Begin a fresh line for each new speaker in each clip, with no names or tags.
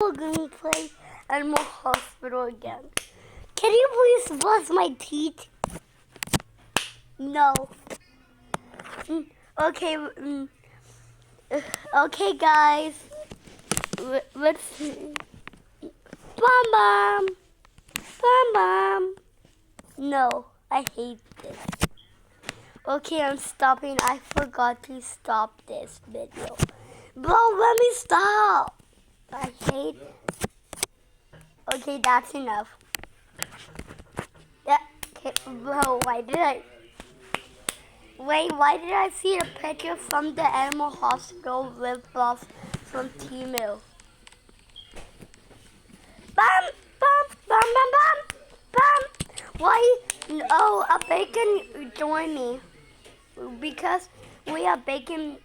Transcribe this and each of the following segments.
We're going to play Animal Hospital again. Can you please brush my teeth? No. Okay. Okay, guys. Let's see. Bum bum. Bum bum. No, I hate this. Okay, I'm stopping. I forgot to stop this video. Bro, let me stop. I hate. Okay, that's enough. Yeah. Okay, bro, why did I see a picture from the Animal Hospital lip gloss from Temu? Bum, bum, bum, bum, bum, bum. Why? Oh, a bacon join me. Because we are bacon.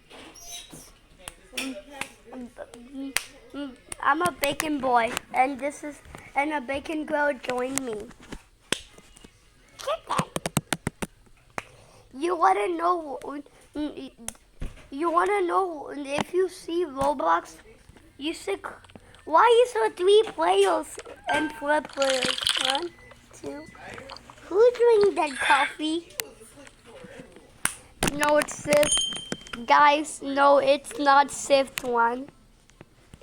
I'm a bacon boy, and a bacon girl joined me. You wanna know? You wanna know if you see Roblox? You should. Why is there 3 players and 4 players? 1, 2. Who's drinking that coffee? No, it's this. Guys, no, it's not Sift 1.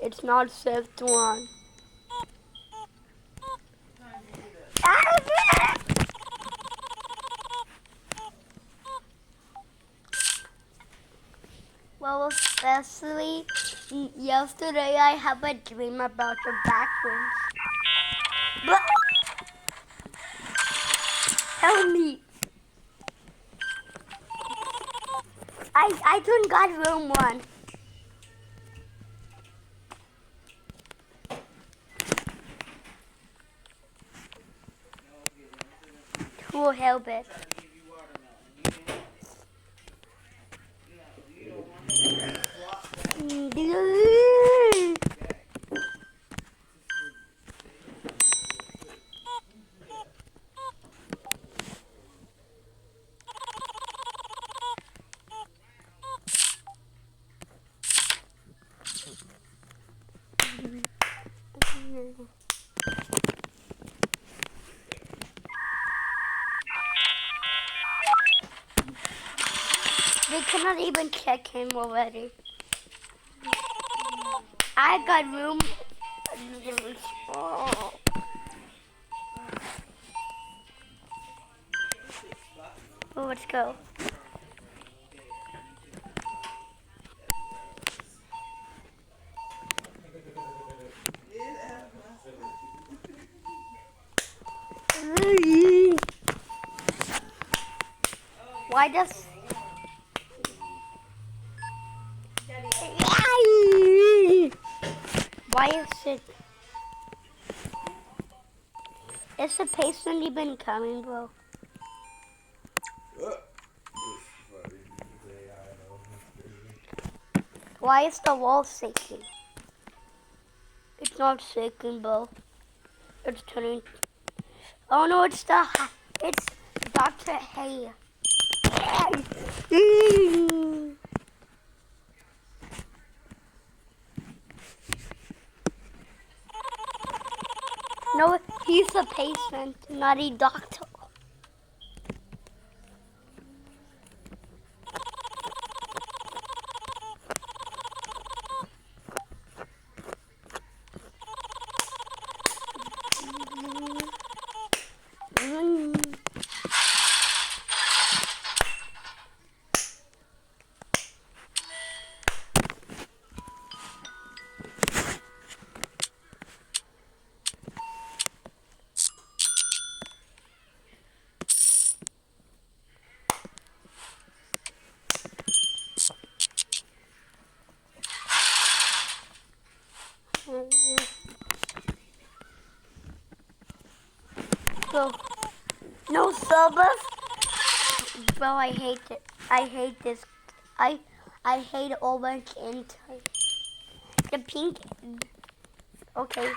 It's not Sift 1. Well, especially yesterday, I have a dream about the backrooms. But help me! I don't got room 1. Who will help it? They cannot even check him already. I got room. Oh. Oh, let's go. Why does... Why is it... Is the patient even coming, bro? Why is the wall shaking? It's not shaking, bro. It's turning... Oh no, it's Dr. Hay. No, he's a patient, not a doctor. So, no service? Bro, I hate it. I hate this. I hate orange and the pink. Okay.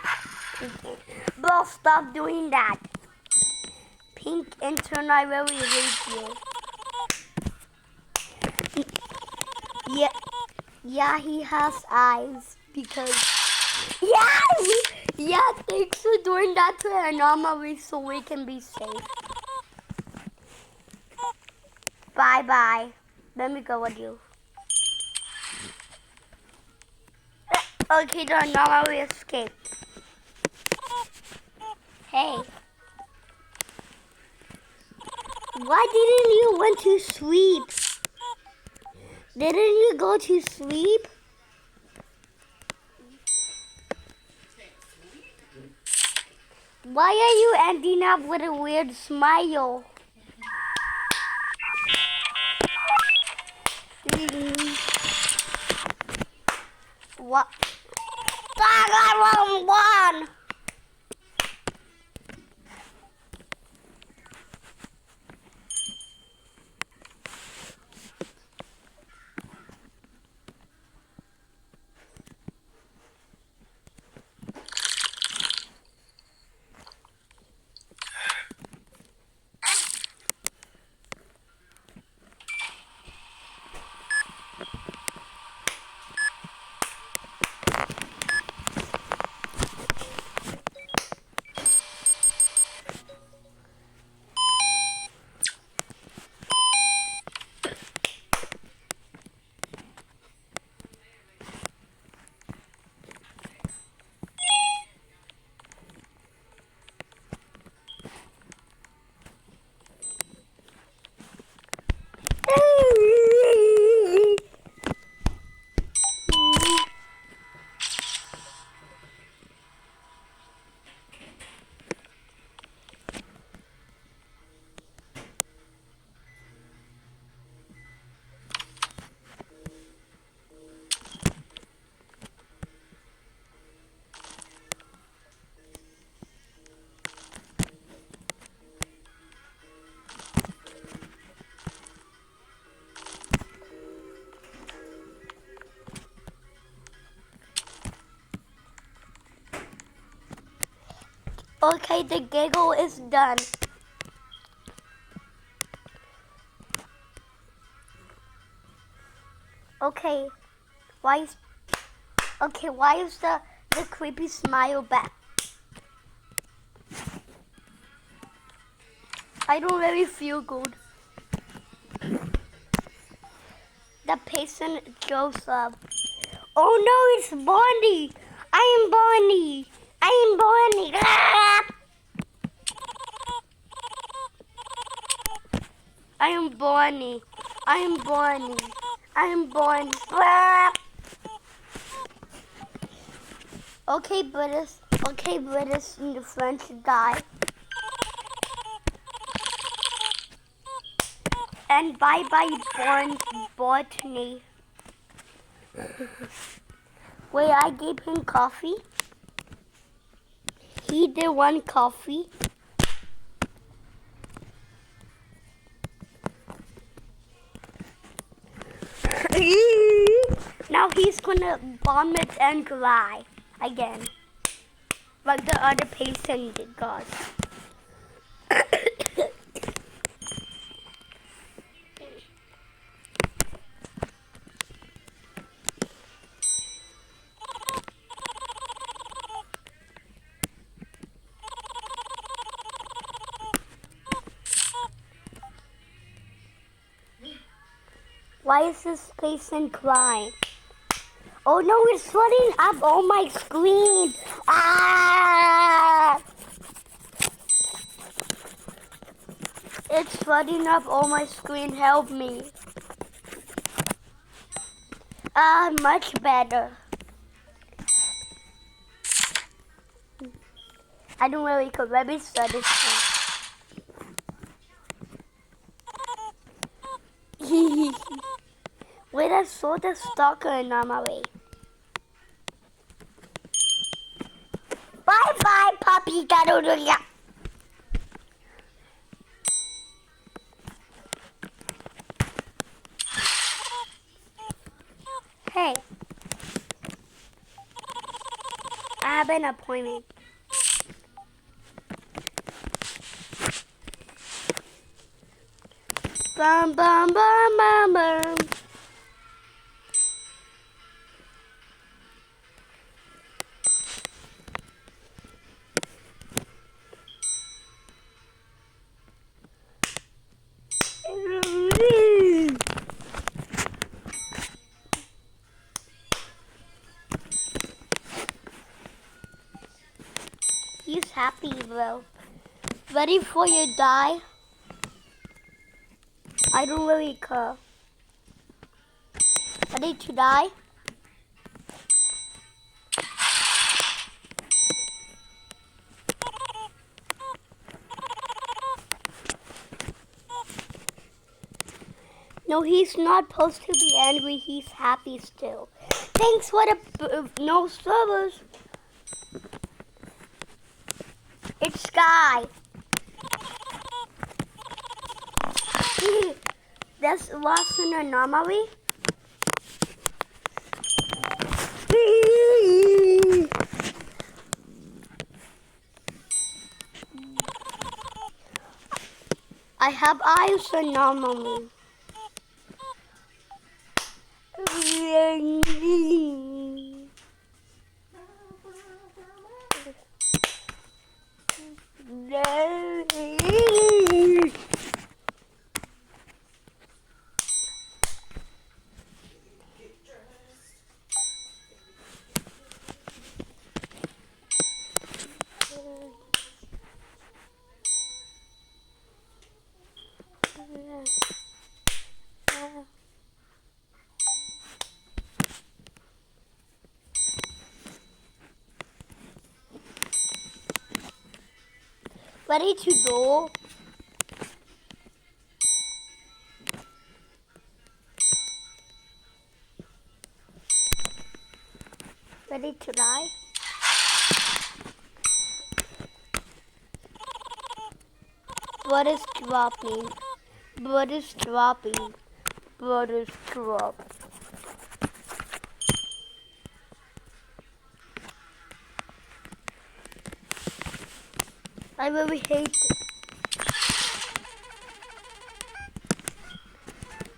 Bro, stop doing that. Pink intern, I really hate you. Yeah, he has eyes because. Yeah, he Yeah, thanks for doing that to our anomaly so we can be safe. Bye. Let me go with you. Okay, the anomaly escaped. Hey. Why didn't you went to sleep? Didn't you go to sleep? Why are you ending up with a weird smile? What? I got wrong one! Okay, the giggle is done. Okay, why is the creepy smile back? I don't really feel good. The patient goes up. Oh no, it's Bonnie! I am Bonnie! Ah! I am Bonnie. Ah! Okay, British and the French guy. And bye Botany. Wait, I gave him coffee. He did one coffee. Now he's gonna vomit and cry again, like the other patient got. Why is this patient crying? Oh no, it's flooding up on my screen. Ah! It's flooding up on my screen. Help me. Much better. I don't really could. Let me start this one. Wait, I saw the stalker on my way. Bye, puppy. Hey, I have an appointment. Bum, bum, bum, bum, bum. He's happy, bro. Ready for you die? I don't really care. Ready to die? No, he's not supposed to be angry. He's happy still. Thanks for the no servers. It's Sky. This was an anomaly. I have eyes anomaly. Ready to go? Ready to die? Blood is dropping. Blood is dropping. Blood is dropping. I really hate it.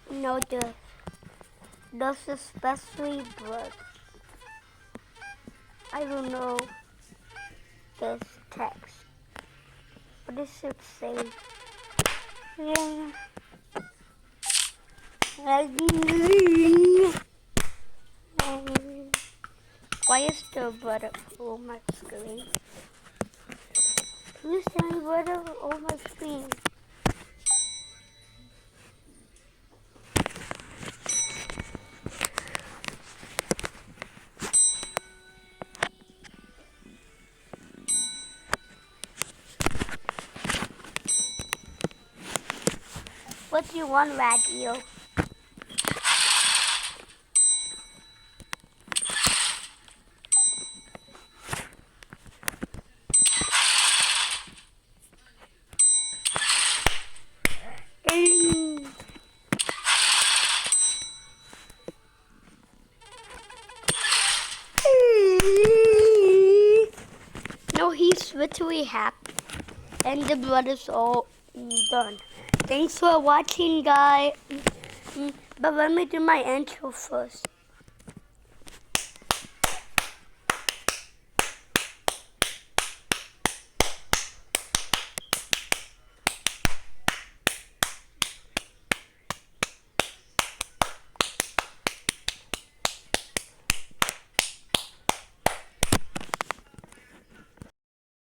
No, this especially blood. I don't know this text. What does it say? Why is the blood on my screen? Who's telling blood on my screen? What do you want, radio? No, he's literally happy. And the blood is all done. Thanks for watching, guys. But let me do my intro first.